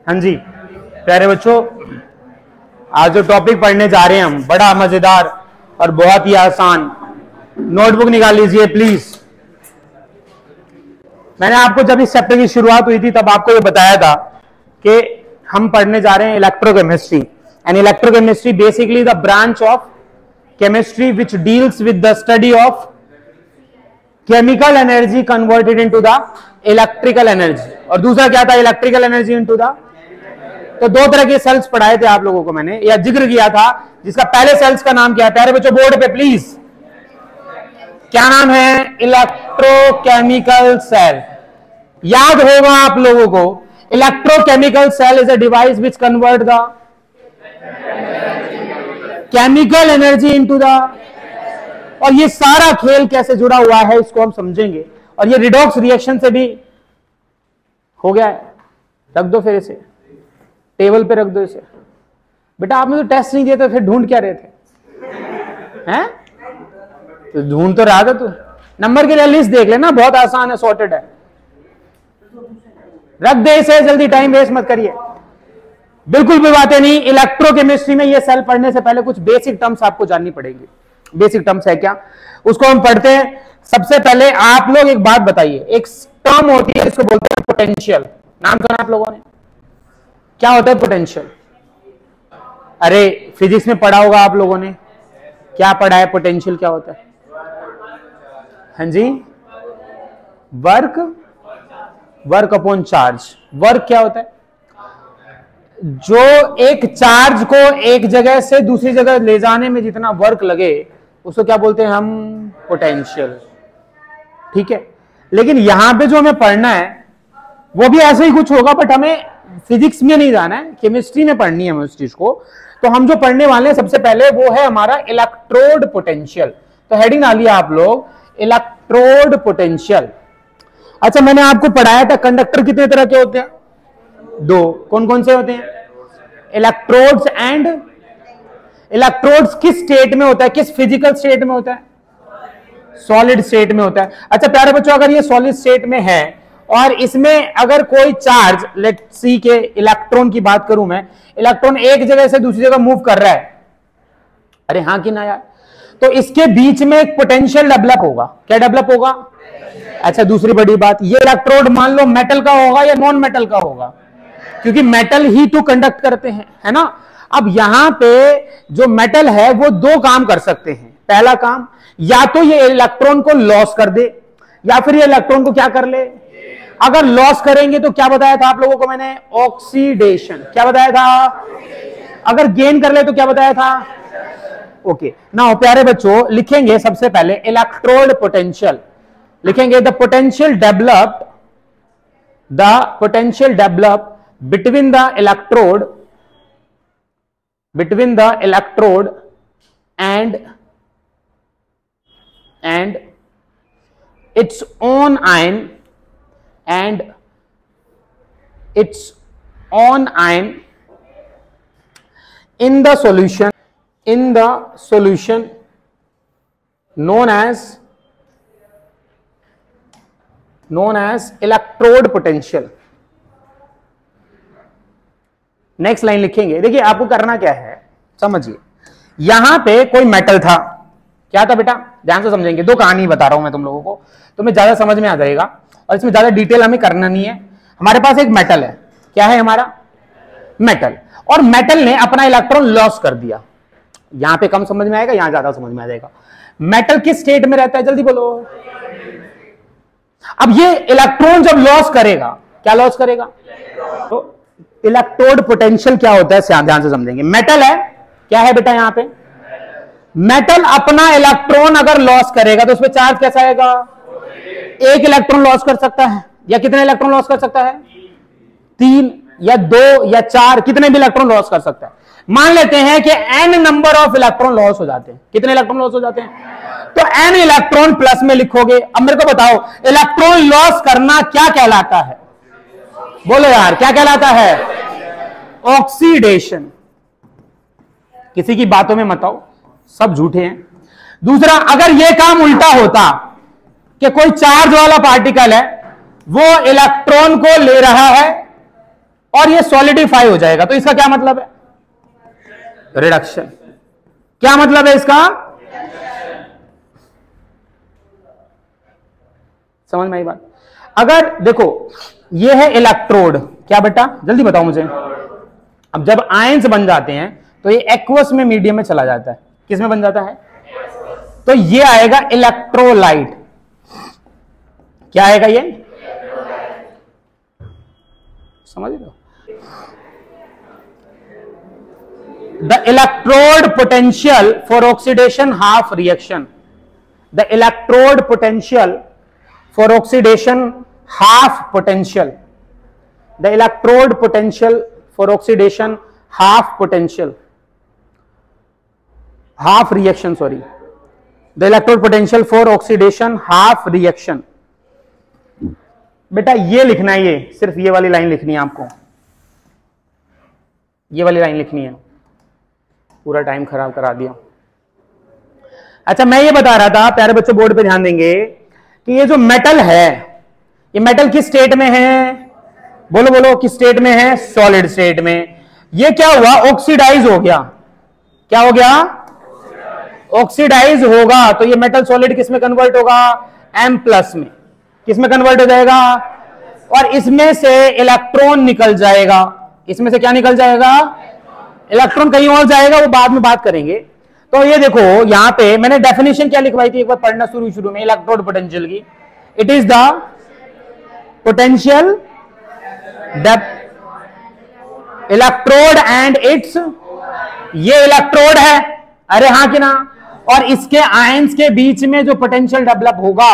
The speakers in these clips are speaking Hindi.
हाँ जी प्यारे बच्चों, आज जो टॉपिक पढ़ने जा रहे हैं हम बड़ा मजेदार और बहुत ही आसान। नोटबुक निकाल लीजिए प्लीज। मैंने आपको जब इस चैप्टर की शुरुआत हुई थी तब आपको ये बताया था कि हम पढ़ने जा रहे हैं electrochemistry. And electrochemistry basically the branch of chemistry which deals with the study of chemical energy converted into the electrical energy. और दूसरा क्या था? Electrical energy into the. तो दो तरह के सेल्स पढ़ाए थे आप लोगों को मैंने, या जिक्र किया था, जिसका पहले सेल्स का नाम क्या है प्यारे बच्चों? बोर्ड पे प्लीज, क्या नाम है? Electrochemical cell. याद होगा आप लोगों को, electrochemical cell is a device which convert the chemical energy into the. और ये सारा खेल कैसे जुड़ा हुआ है इसको हम समझेंगे। और ये रिडॉक्स रिएक्शन से भी हो गया है। रख दो फिर इसे टेबल पे, रख दो इसे। बेटा आपने तो टेस्ट नहीं दिया था, फिर ढूंढ क्या रहे थे? हैं? तो ढूंढ तो रहा था तू। नंबर के लिए लिस्ट देख लेना, बहुत आसान है, सॉर्टेड है। रख दे इसे जल्दी, टाइम वेस्ट मत करिए। बिल्कुल भी बातें नहीं। इलेक्ट्रोकेमिस्ट्री में ये सेल पढ़ने से पहले कुछ बेसिक टर्म्स आपको जाननी पड़ेगी। बेसिक टर्म्स है क्या, उसको हम पढ़ते हैं। सबसे पहले आप लोग एक बात बताइए, एक टर्म होती है इसको बोलते हैं पोटेंशियल। नाम सुना आप लोगों ने? क्या होता है पोटेंशियल? अरे फिजिक्स में पढ़ा होगा आप लोगों ने। क्या पढ़ा है? पोटेंशियल क्या होता है? हाँ जी, वर्क अपॉन चार्ज। वर्क क्या होता है? जो एक चार्ज को एक जगह से दूसरी जगह ले जाने में जितना वर्क लगे उसको क्या बोलते हैं हम? पोटेंशियल। ठीक है, लेकिन यहां पे जो हमें पढ़ना है वो भी ऐसे ही कुछ होगा, बट हमें फिजिक्स में नहीं जाना है, केमिस्ट्री में पढ़नी है हमें उस चीज को। तो हम जो पढ़ने वाले हैं सबसे पहले वो है हमारा इलेक्ट्रोड पोटेंशियल। तो हेडिंग डालिए आप लोग, इलेक्ट्रोड पोटेंशियल। अच्छा, मैंने आपको पढ़ाया था कंडक्टर कितने तरह के होते हैं? दो। कौन कौन से होते हैं? Electrodes and. इलेक्ट्रोड्स किस स्टेट में होता है, किस फिजिकल स्टेट में होता है? सॉलिड स्टेट में होता है। अच्छा प्यारे बच्चों, अगर ये सॉलिड स्टेट में है और इसमें अगर कोई चार्ज, लेट सी के इलेक्ट्रॉन की बात करूं मैं, इलेक्ट्रॉन एक जगह से दूसरी जगह मूव कर रहा है, अरे हाँ कि ना यार, तो इसके बीच में एक पोटेंशियल डेवलप होगा। क्या डेवलप होगा? अच्छा, दूसरी बड़ी बात, ये इलेक्ट्रोड मान लो मेटल का होगा या नॉन मेटल का होगा, क्योंकि मेटल ही तो कंडक्ट करते हैं, है ना। अब यहां पे जो मेटल है वो दो काम कर सकते हैं। पहला काम, या तो ये इलेक्ट्रॉन को लॉस कर दे, या फिर ये इलेक्ट्रॉन को क्या कर ले। अगर लॉस करेंगे तो क्या बताया था आप लोगों को मैंने? ऑक्सीडेशन। क्या बताया था? अगर गेन कर ले तो क्या बताया था? ओके। नाउ प्यारे बच्चों, लिखेंगे सबसे पहले इलेक्ट्रोड पोटेंशियल। लिखेंगे the potential develop between the electrode and its own ion in the solution known as electrode potential। Next line लिखेंगे। देखिए आपको करना क्या है, समझिए। यहां पे कोई मेटल था। क्या था बेटा? ध्यान से समझेंगे, दो कहानी बता रहा हूं मैं तुम लोगों को, तुम्हें ज्यादा समझ में आ जाएगा और इसमें ज्यादा डिटेल हमें करना नहीं है। हमारे पास एक मेटल है। क्या है हमारा? मेटल। और मेटल ने अपना इलेक्ट्रॉन लॉस कर दिया। यहां पे कम समझ में आएगा, यहां ज्यादा समझ में आ जाएगा। मेटल किस स्टेट में रहता है? जल्दी बोलो। अब ये इलेक्ट्रॉन जब लॉस करेगा, क्या लॉस करेगा? तो इलेक्ट्रोड पोटेंशियल क्या होता है ध्यान से समझेंगे। मेटल है, क्या है बेटा यहां पे? मेटल अपना इलेक्ट्रॉन अगर लॉस करेगा तो उसमें चार्ज कैसा आएगा? एक इलेक्ट्रॉन लॉस कर सकता है, या कितने इलेक्ट्रॉन लॉस कर सकता है? 3 या 2 या 4, कितने भी इलेक्ट्रॉन लॉस कर सकता है। मान लेते हैं कि n number of electron loss हो जाते हैं। कितने इलेक्ट्रॉन लॉस हो जाते हैं? तो n इलेक्ट्रॉन प्लस में लिखोगे। अब मेरे को बताओ, इलेक्ट्रॉन लॉस करना क्या कहलाता है? बोलो यार, क्या कहलाता है? ऑक्सीडेशन। किसी की बातों में मत आओ, सब झूठे हैं। दूसरा, अगर यह काम उल्टा होता कि कोई चार्ज वाला पार्टिकल है, वो इलेक्ट्रॉन को ले रहा है और ये सॉलिडिफाई हो जाएगा। तो इसका क्या मतलब है? रिडक्शन। क्या मतलब है इसका? समझ में आई बात? अगर देखो ये है इलेक्ट्रोड, क्या बेटा जल्दी बताओ मुझे। अब जब आयंस बन जाते हैं तो ये एक्वस में मीडियम में चला जाता है। किस में बन जाता है? तो ये आएगा इलेक्ट्रोलाइट। क्या आएगा ये? समझ रहे हो? The electrode potential for oxidation half reaction. The electrode potential for oxidation half potential. The electrode potential for oxidation half potential, half reaction, sorry. The electrode potential for oxidation half reaction. बेटा ये लिखना है, ये सिर्फ ये वाली लाइन लिखनी है आपको, ये वाली लाइन लिखनी है। पूरा टाइम खराब करा दिया। अच्छा मैं ये बता रहा था, प्यारे बच्चों बोर्ड पे ध्यान देंगे कि ये जो मेटल है, ये मेटल किस स्टेट में है? बोलो बोलो, किस स्टेट में है? सॉलिड स्टेट में। ये क्या हुआ? ऑक्सीडाइज हो गया। क्या हो गया? ऑक्सीडाइज होगा। तो ये मेटल सॉलिड किस में कन्वर्ट होगा? M+ में। किस में कन्वर्ट हो जाएगा? और इसमें से इलेक्ट्रॉन निकल जाएगा। इसमें से क्या निकल जाएगा? इलेक्ट्रॉन कहीं और जाएगा, वो बाद में बात करेंगे। तो ये देखो यहां पे मैंने डेफिनेशन क्या लिखवाई थी, एक बार पढ़ना शुरू में इलेक्ट्रोड पोटेंशियल की। It is the potential depth electrode and it's, ये इलेक्ट्रोड है, अरे हाँ कि ना, और इसके आयंस के बीच में जो पोटेंशियल डेवलप होगा,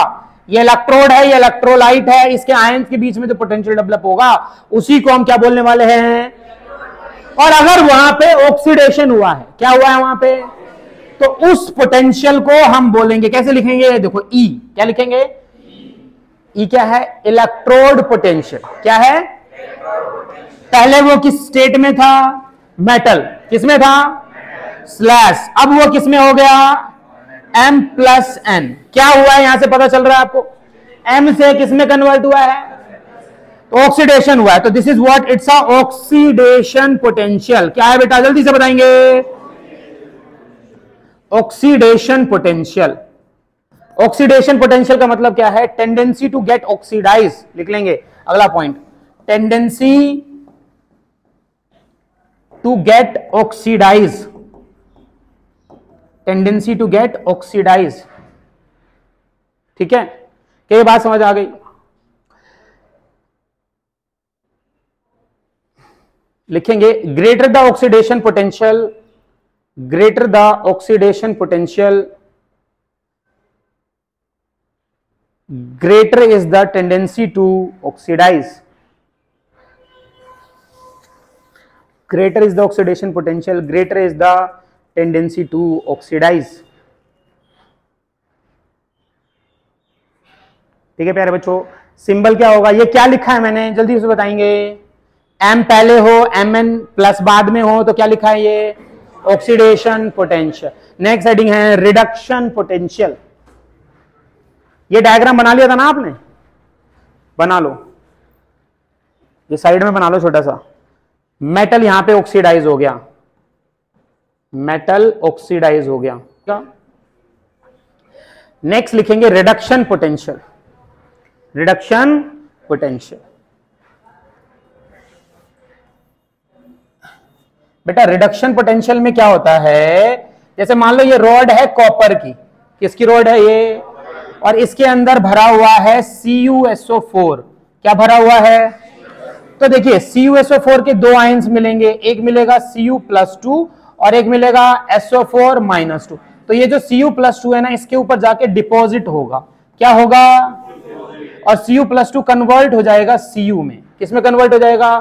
ये इलेक्ट्रोड है, ये इलेक्ट्रोलाइट है, इसके आयंस के बीच में जो पोटेंशियल डेवलप होगा उसी को हम क्या बोलने वाले हैं? और अगर वहां पे ऑक्सीडेशन हुआ है, क्या हुआ है वहां पे, तो उस पोटेंशियल को हम बोलेंगे, कैसे लिखेंगे? देखो ई, क्या लिखेंगे? ई क्या है? Electrode potential. क्या है? पहले वो किस स्टेट में था? मेटल। किस में था? स्लैश। अब वो किस में हो गया? M+N। क्या हुआ है यहां से पता चल रहा है आपको? M से किस में कन्वर्ट हुआ है? तो ऑक्सीडेशन हुआ है। तो this is what, it's a oxidation potential. क्या है बेटा जल्दी से बताएंगे? Oxidation potential. ऑक्सीडेशन पोटेंशियल का मतलब क्या है? Tendency to get oxidise. लिख लेंगे अगला point, tendency to get oxidise. Tendency to get oxidise. ठीक है, क्या ये बात समझ आ गई? लिखेंगे greater the oxidation potential, greater the oxidation potential, greater is the tendency to oxidize. Greater is the oxidation potential, greater is the tendency to oxidize. ठीक है प्यारे बच्चों, सिंबल क्या होगा? ये क्या लिखा है मैंने, जल्दी से बताएंगे। M पहले हो, Mn+ बाद में हो, तो क्या लिखा है ये? Oxidation potential. नेक्स्ट हेडिंग है रिडक्शन पोटेंशियल। ये डायग्राम बना लिया था ना आपने? बना लो, ये साइड में बना लो छोटा सा। मेटल यहां पे ऑक्सीडाइज हो गया, मेटल ऑक्सीडाइज हो गया। क्या नेक्स्ट लिखेंगे? Reduction potential. Reduction potential. बेटा रिडक्शन पोटेंशियल में क्या होता है? जैसे मान लो ये रॉड है कॉपर की, किसकी रॉड है ये? और इसके अंदर भरा हुआ है CuSO4। क्या भरा हुआ है? तो देखिए CuSO4 के दो आयंस मिलेंगे, एक मिलेगा Cu+2 और एक मिलेगा SO4-2। तो ये जो Cu+2 है ना, इसके ऊपर जाके डिपॉजिट होगा। क्या होगा? और Cu+2 कन्वर्ट हो जाएगा Cu में। किस में कन्वर्ट हो जाएगा?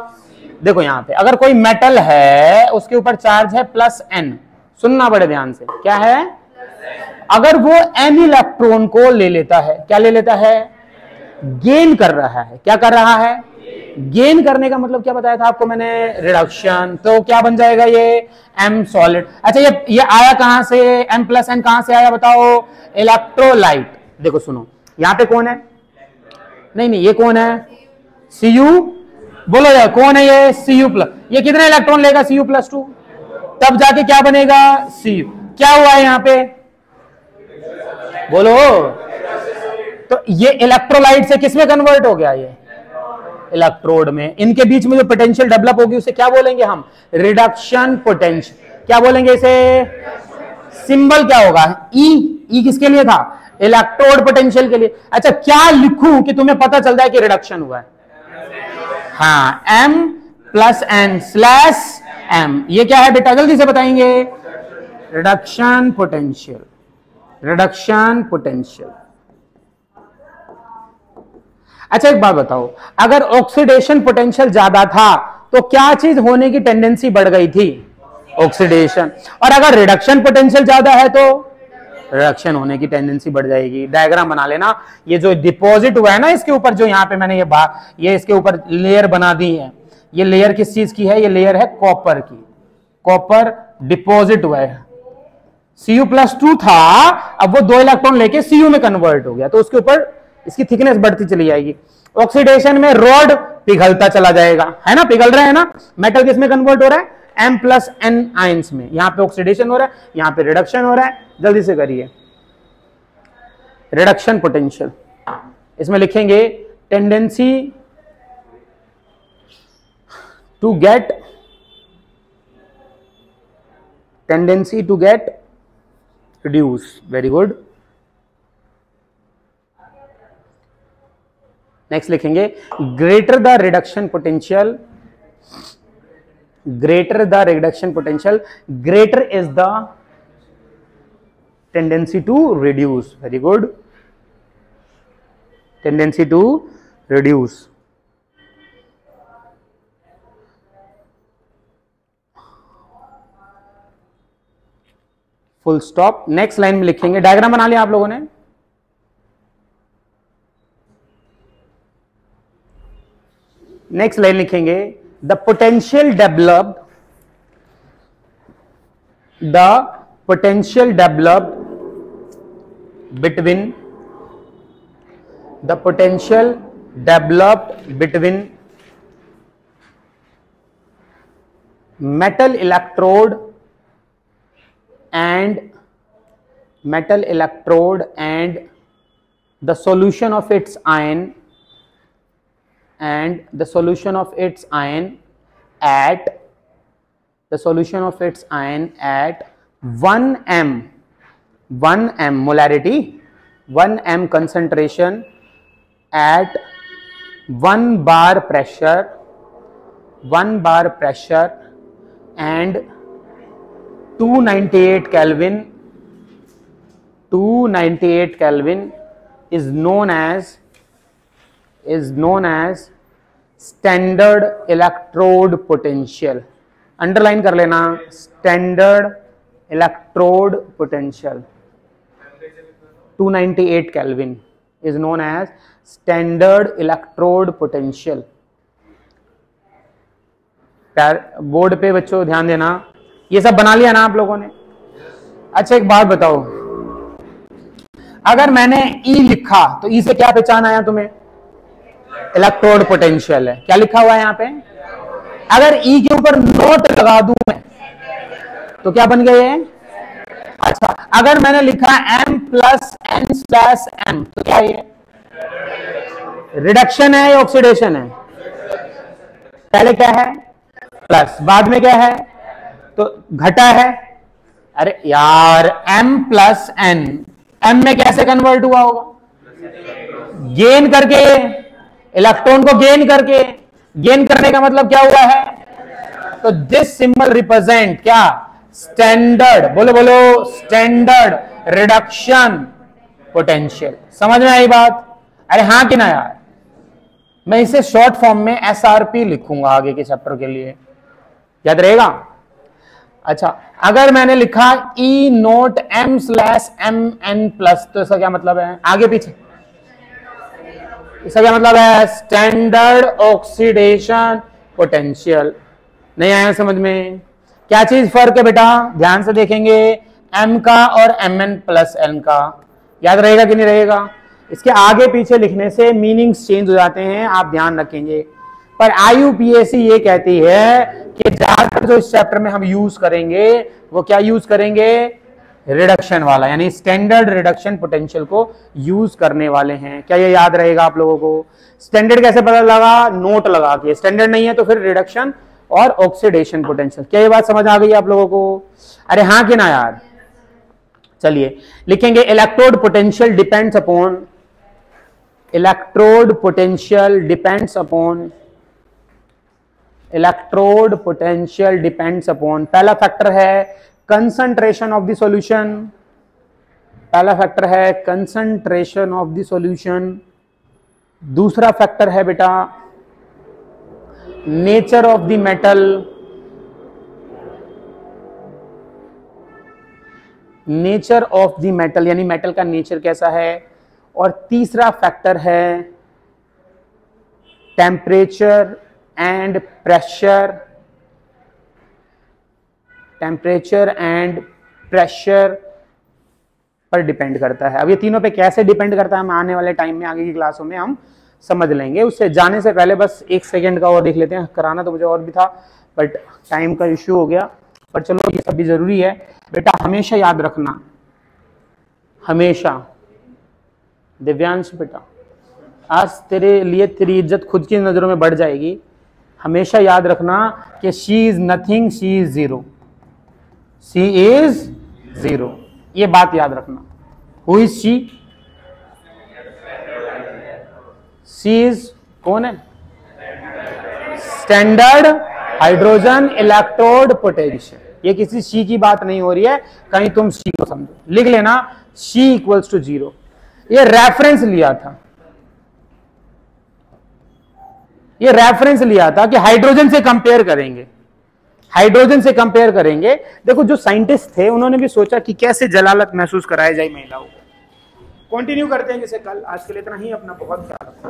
देखो यहां पे अगर कोई मेटल है, उसके ऊपर चार्ज है +N। सुनना बड़े ध्यान से, क्या है? अगर वो N इलेक्ट्रॉन को ले लेता है, क्या ले लेता है? गेन कर रहा है। क्या कर रहा है? गेन करने का मतलब क्या बताया था आपको मैंने? रिडक्शन। तो क्या बन जाएगा ये? M solid. अच्छा ये आया कहां से? M+N कहां से आया बताओ? इलेक्ट्रोलाइट। देखो सुनो, यहां पे कौन है? नहीं ये कौन है? Cu बोलो यार कौन है ये Cu+, ये कितने इलेक्ट्रॉन लेगा Cu+2, तब जाके क्या बनेगा Cu। क्या हुआ है यहां पे, बोलो। तो ये इलेक्ट्रोलाइट से किसमें कन्वर्ट हो गया, ये इलेक्ट्रोड में। इनके बीच में जो पोटेंशियल डेवलप होगी उसे क्या बोलेंगे हम, रिडक्शन पोटेंशियल। क्या बोलेंगे इसे, सिंबल क्या होगा, ई किसके लिए था, इलेक्ट्रोड पोटेंशियल के लिए। अच्छा क्या लिखूं कि तुम्हें पता चल जाए कि रिडक्शन हुआ है, हाँ M+N/M, ये क्या है बेटा जल्दी से बताएंगे, रिडक्शन पोटेंशियल, रिडक्शन पोटेंशियल। अच्छा एक बात बताओ, अगर ऑक्सीडेशन पोटेंशियल ज्यादा था तो क्या चीज होने की टेंडेंसी बढ़ गई थी, ऑक्सीडेशन, और अगर रिडक्शन पोटेंशियल ज्यादा है तो रिडक्शन होने की टेंडेंसी बढ़ जाएगी। डायग्राम बना लेना, ये जो डिपॉजिट हुआ है ना इसके ऊपर, जो यहाँ पे मैंने ये इसके ऊपर लेयर बना दी है, ये लेयर किस चीज की है, ये लेयर है कॉपर की, कॉपर डिपॉजिट हुआ है। Cu+2 था, अब वो 2 इलेक्ट्रॉन लेके Cu में कन्वर्ट हो गया, तो उसके ऊपर इसकी थिकनेस बढ़ती चली जाएगी। ऑक्सीडेशन में रॉड पिघलता चला जाएगा, है ना, पिघल रहा है ना, मेटल किस में कन्वर्ट हो रहा है, M+N आयंस में। यहां पे ऑक्सीडेशन हो रहा है, यहां पे रिडक्शन हो रहा है। जल्दी से करिए, रिडक्शन पोटेंशियल, इसमें लिखेंगे tendency to get reduce. Very good. Next लिखेंगे greater the reduction potential, greater the reduction potential, greater is the tendency to reduce. Very good, tendency to reduce। Full stop. Next line में लिखेंगे, डायग्राम बना लिया आप लोगों ने, नेक्स्ट लाइन लिखेंगे the potential developed between metal electrode and the solution of its ion at the solution of its ion at 1m molarity, 1m concentration at 1 bar pressure and 298 Kelvin is known as standard electrode potential. Underline कर लेना, standard electrode potential 298 kelvin is known as standard electrode potential. Board पे बच्चों ध्यान देना, ये सब बना लिया ना आप लोगों ने। अच्छा एक बात बताओ, अगर मैंने E लिखा तो E से क्या पहचान आया तुम्हें, इलेक्ट्रोड पोटेंशियल है। क्या लिखा हुआ है यहाँ पे, अगर E के ऊपर नोट लगा दूं मैं तो क्या बन गया ये। अच्छा अगर मैंने लिखा M+N/M तो क्या ये रिडक्शन है या ऑक्सीडेशन है, पहले क्या है प्लस, बाद में क्या है तो घटा है। अरे यार M+N, M में कैसे कन्वर्ट हुआ होगा, गेन करके, इलेक्ट्रॉन को गेन करके, गेन करने का मतलब क्या हुआ है, तो दिस सिंबल रिप्रेजेंट क्या, स्टैंडर्ड, बोलो बोलो स्टैंडर्ड रिडक्शन पोटेंशियल। समझ में आई बात, अरे हाँ कि ना यार। मैं इसे शॉर्ट फॉर्म में SRP लिखूंगा आगे के चैप्टर के लिए, याद रहेगा। अच्छा अगर मैंने लिखा E0 M/Mn प्लस तो इसका क्या मतलब है, आगे पीछे, इसका क्या मतलब है, स्टैंडर्ड ऑक्सीडेशन पोटेंशियल। नहीं आया समझ में, क्या चीज फर्क है बेटा, ध्यान से देखेंगे, M का और Mn+N का, याद रहेगा कि नहीं रहेगा। इसके आगे पीछे लिखने से मीनिंग्स चेंज हो जाते हैं, आप ध्यान रखेंगे। पर IUPAC ये कहती है कि ज्यादातर जो इस चैप्टर में हम यूज करेंगे वो क्या यूज करेंगे, रिडक्शन वाला, यानी स्टैंडर्ड रिडक्शन पोटेंशियल को यूज करने वाले हैं। क्या ये याद रहेगा आप लोगों को? स्टैंडर्ड कैसे पता लगा? नोट लगा के। स्टैंडर्ड नहीं है तो फिर रिडक्शन और ऑक्सीडेशन पोटेंशियल। क्या ये बात समझ आ गई आप लोगों को? अरे हाँ कि ना यार? चलिए लिखेंगे, electrode potential depends upon, electrode potential depends upon, electrode potential depends upon, पहला फैक्टर है कंसंट्रेशन ऑफ द सॉल्यूशन, पहला फैक्टर है कंसंट्रेशन ऑफ द सॉल्यूशन, दूसरा फैक्टर है बेटा nature of the metal, nature of the metal यानी मेटल का नेचर कैसा है, और तीसरा फैक्टर है temperature and pressure, temperature and pressure पर डिपेंड करता है। अब ये तीनों पे कैसे डिपेंड करता है हम आने वाले टाइम में आगे की क्लासों में हम समझ लेंगे। उससे जाने से पहले बस एक सेकंड का और देख लेते हैं, कराना तो मुझे और भी था बट टाइम का इश्यू हो गया, पर चलो ये सब भी जरूरी है। बेटा हमेशा याद रखना, हमेशा दिव्यांश बेटा, आज तेरे लिए तेरी इज्जत खुद की नजरों में बढ़ जाएगी। हमेशा याद रखना कि she is nothing, she is zero, she is zero, ये बात याद रखना। Who is she? She is कौन है? Standard hydrogen electrode potential. ये किसी शी की बात नहीं हो रही है, कहीं तुम शी को समझो। लिख लेना शी इक्वल्स टू जीरो। ये रेफरेंस लिया था, ये रेफरेंस लिया था कि हाइड्रोजन से कंपेयर करेंगे, हाइड्रोजन से कंपेयर करेंगे। देखो जो साइंटिस्ट थे उन्होंने भी सोचा कि कैसे जलालत महसूस कराया जाए महिलाओं को। कंटिन्यू करते हैं जैसे कल। आज के लिए इतना ही, अपना बहुत ख्याल रखो।